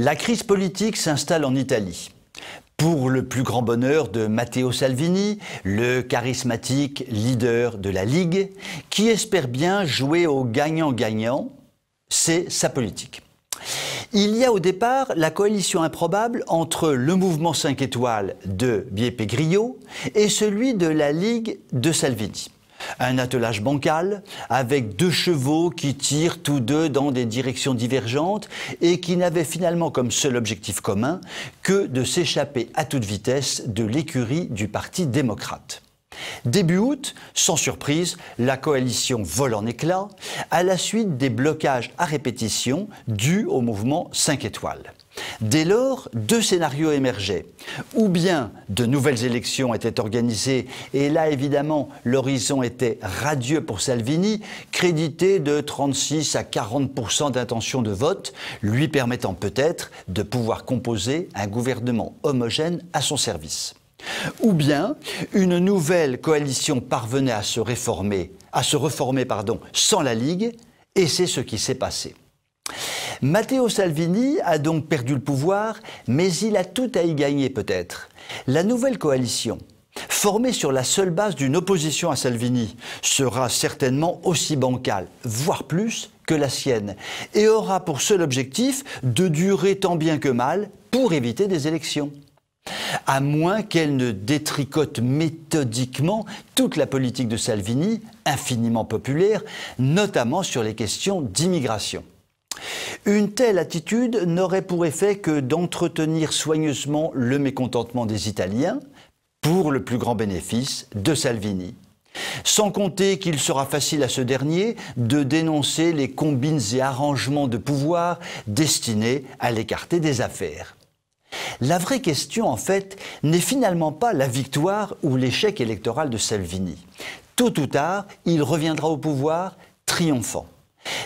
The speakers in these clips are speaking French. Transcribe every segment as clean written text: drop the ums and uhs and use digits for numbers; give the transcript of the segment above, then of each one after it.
La crise politique s'installe en Italie. Pour le plus grand bonheur de Matteo Salvini, le charismatique leader de la Ligue, qui espère bien jouer au gagnant-gagnant, c'est sa politique. Il y a au départ la coalition improbable entre le mouvement 5 étoiles de Beppe Grillo et celui de la Ligue de Salvini. Un attelage bancal avec deux chevaux qui tirent tous deux dans des directions divergentes et qui n'avaient finalement comme seul objectif commun que de s'échapper à toute vitesse de l'écurie du Parti démocrate. Début août, sans surprise, la coalition vole en éclats à la suite des blocages à répétition dus au mouvement 5 étoiles. Dès lors, deux scénarios émergeaient. Ou bien de nouvelles élections étaient organisées, et là évidemment l'horizon était radieux pour Salvini, crédité de 36 à 40% d'intention de vote, lui permettant peut-être de pouvoir composer un gouvernement homogène à son service. Ou bien une nouvelle coalition parvenait à se reformer sans la Ligue, et c'est ce qui s'est passé. Matteo Salvini a donc perdu le pouvoir, mais il a tout à y gagner peut-être. La nouvelle coalition, formée sur la seule base d'une opposition à Salvini, sera certainement aussi bancale, voire plus, que la sienne, et aura pour seul objectif de durer tant bien que mal pour éviter des élections. À moins qu'elle ne détricote méthodiquement toute la politique de Salvini, infiniment populaire, notamment sur les questions d'immigration. Une telle attitude n'aurait pour effet que d'entretenir soigneusement le mécontentement des Italiens, pour le plus grand bénéfice de Salvini. Sans compter qu'il sera facile à ce dernier de dénoncer les combines et arrangements de pouvoir destinés à l'écarter des affaires. La vraie question, en fait, n'est finalement pas la victoire ou l'échec électoral de Salvini. Tôt ou tard, il reviendra au pouvoir triomphant.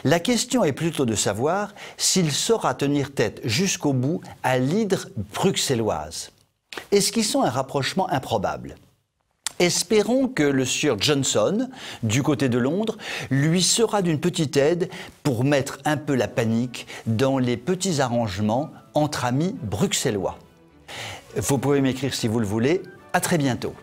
La question est plutôt de savoir s'il saura tenir tête jusqu'au bout à l'hydre bruxelloise. Esquissons un rapprochement improbable. Espérons que le sieur Johnson, du côté de Londres, lui sera d'une petite aide pour mettre un peu la panique dans les petits arrangements entre amis bruxellois. Vous pouvez m'écrire si vous le voulez. À très bientôt.